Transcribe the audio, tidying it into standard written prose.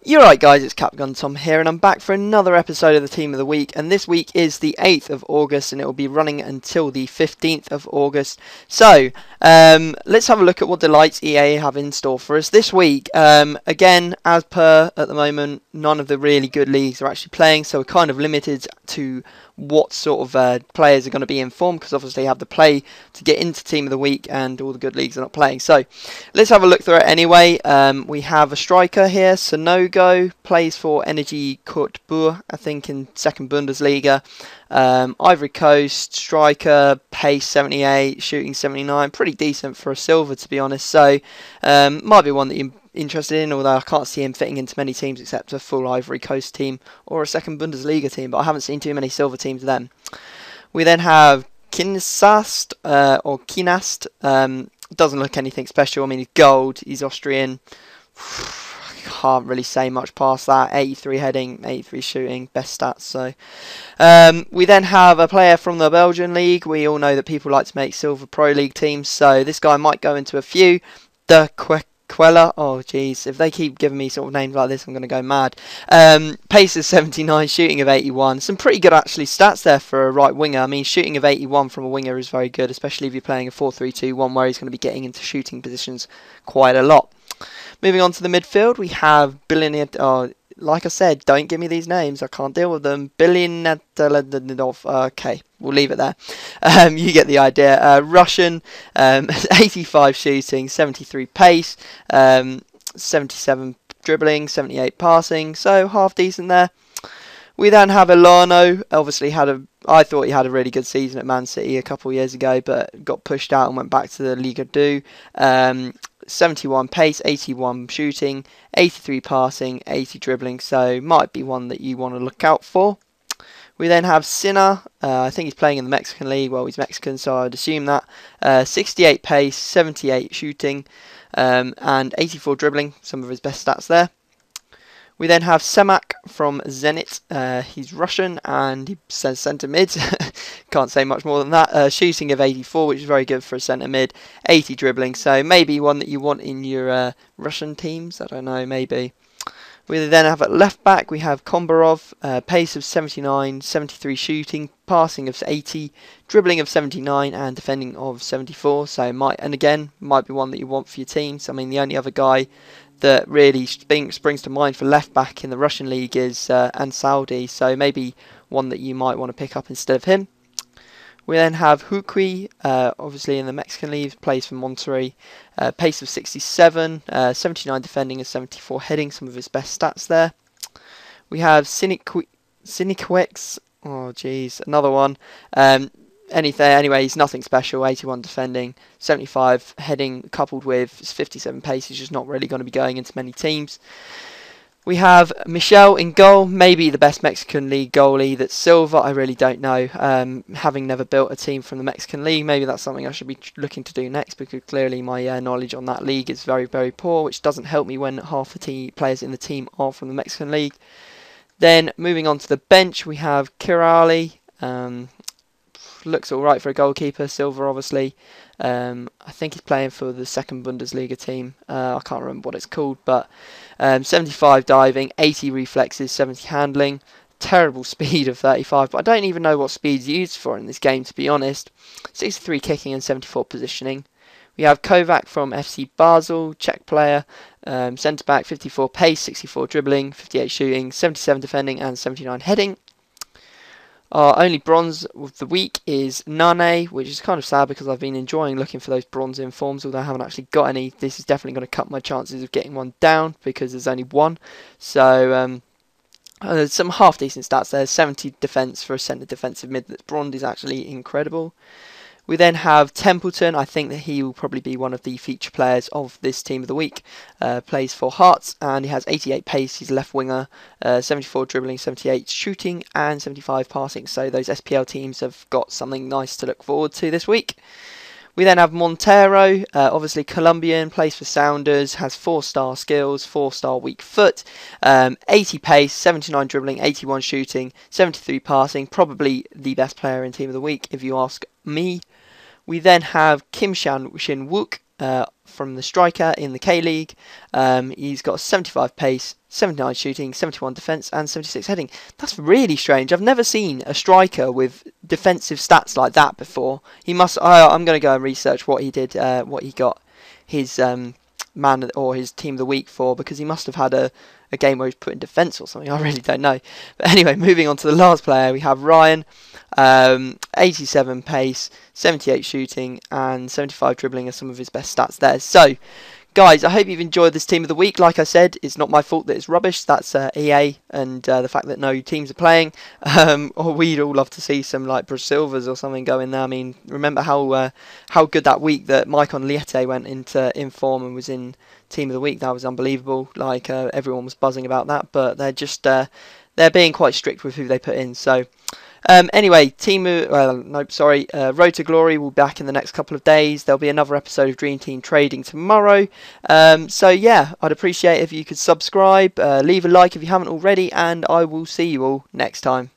You're right guys, it's Capgun Tom here and I'm back for another episode of the Team of the Week, and this week is the 8th of August and it will be running until the 15th of August. So, let's have a look at what delights EA have in store for us this week. Again, as per at the moment, none of the really good leagues are actually playing, so we're kind of limited to what sort of players are going to be in form, because obviously you have to play to get into Team of the Week and all the good leagues are not playing. So let's have a look through it anyway. We have a striker here, Sonogo, plays for Energy Cottbus, I think in second Bundesliga. Ivory Coast, striker, pace 78, shooting 79, pretty decent for a silver to be honest, so might be one that you're interested in, although I can't see him fitting into many teams except a full Ivory Coast team or a second Bundesliga team, but I haven't seen too many silver teams of them. We then have Kinsast, or Kinast, doesn't look anything special. I mean, he's gold, he's Austrian, can't really say much past that. 83 heading, 83 shooting, best stats. So we then have a player from the Belgian league. We all know that people like to make silver pro league teams, so this guy might go into a few. De Quella, oh jeez, if they keep giving me sort of names like this I'm going to go mad. Pace of 79, shooting of 81, some pretty good actually stats there for a right winger. I mean, shooting of 81 from a winger is very good, especially if you're playing a 4-3-2-1 where he's going to be getting into shooting positions quite a lot. Moving on to the midfield, we have Billinetov. Like I said, don't give me these names, I can't deal with them. Billinetov, okay, we'll leave it there. You get the idea. Russian, 85 shooting, 73 pace, 77 dribbling, 78 passing, so half decent there. We then have Elano, obviously I thought he had a really good season at Man City a couple of years ago, but got pushed out and went back to the Liga 2. 71 pace, 81 shooting, 83 passing, 80 dribbling, so might be one that you want to look out for. We then have Sinner, I think he's playing in the Mexican League, well he's Mexican so I'd assume that. 68 pace, 78 shooting, and 84 dribbling, some of his best stats there. We then have Semak from Zenit. He's Russian and he says centre mid. Can't say much more than that. Shooting of 84, which is very good for a centre mid. 80 dribbling, so maybe one that you want in your Russian teams. I don't know, maybe. We then have at left back, we have Kombarov, pace of 79, 73 shooting, passing of 80, dribbling of 79, and defending of 74. So might be one that you want for your teams. I mean, the only other guy that really springs to mind for left back in the Russian league is Ansaldi, so maybe one that you might want to pick up instead of him. We then have Hukui, obviously in the Mexican league, plays for Monterrey, pace of 67, 79 defending and 74 heading, some of his best stats there. We have Sinikwex, oh jeez, another one. Anyway, he's nothing special, 81 defending, 75 heading, coupled with 57 pace. He's just not really going to be going into many teams. We have Michel in goal, maybe the best Mexican League goalie that's silver, I really don't know. Having never built a team from the Mexican League, maybe that's something I should be looking to do next, because clearly my knowledge on that league is very, very poor, which doesn't help me when half the players in the team are from the Mexican League. Then moving on to the bench, we have Kirali. Looks alright for a goalkeeper, silver obviously. I think he's playing for the second Bundesliga team. I can't remember what it's called, but 75 diving, 80 reflexes, 70 handling, terrible speed of 35, but I don't even know what speed's used for in this game to be honest. 63 kicking and 74 positioning. We have Kovac from FC Basel, Czech player, centre back, 54 pace, 64 dribbling, 58 shooting, 77 defending and 79 heading. Our only bronze of the week is Nane, which is kind of sad because I've been enjoying looking for those bronze informs, although I haven't actually got any. This is definitely going to cut my chances of getting one down because there's only one. So there's some half decent stats there. 70 defence for a centre defensive mid that's bronze is actually incredible. We then have Templeton. I think that he will probably be one of the feature players of this team of the week. Plays for Hearts and he has 88 pace. He's a left winger, 74 dribbling, 78 shooting and 75 passing. So those SPL teams have got something nice to look forward to this week. We then have Montero, obviously Colombian, plays for Sounders, has 4-star skills, 4-star weak foot, 80 pace, 79 dribbling, 81 shooting, 73 passing. Probably the best player in team of the week if you ask me. We then have Kim Shin Wook from the striker in the K-League. He's got 75 pace, 79 shooting, 71 defence, and 76 heading. That's really strange. I've never seen a striker with defensive stats like that before. He must. I'm going to go and research what he did, what he got his man or his team of the week for, because he must have had a game where he's put in defence or something. I really don't know. But anyway, moving on to the last player, we have Ryan. 87 pace, 78 shooting, and 75 dribbling are some of his best stats there. So, guys, I hope you've enjoyed this team of the week. Like I said, it's not my fault that it's rubbish. That's EA and the fact that no teams are playing. Or we'd all love to see some like Brasilvas or something go in there. I mean, remember how good that week that Maicon Liete went into form and was in team of the week. That was unbelievable. Like everyone was buzzing about that, but they're just they're being quite strict with who they put in. So. Anyway, Road to Glory will be back in the next couple of days. There'll be another episode of Dream Team Trading tomorrow. So yeah, I'd appreciate if you could subscribe, leave a like if you haven't already, and I will see you all next time.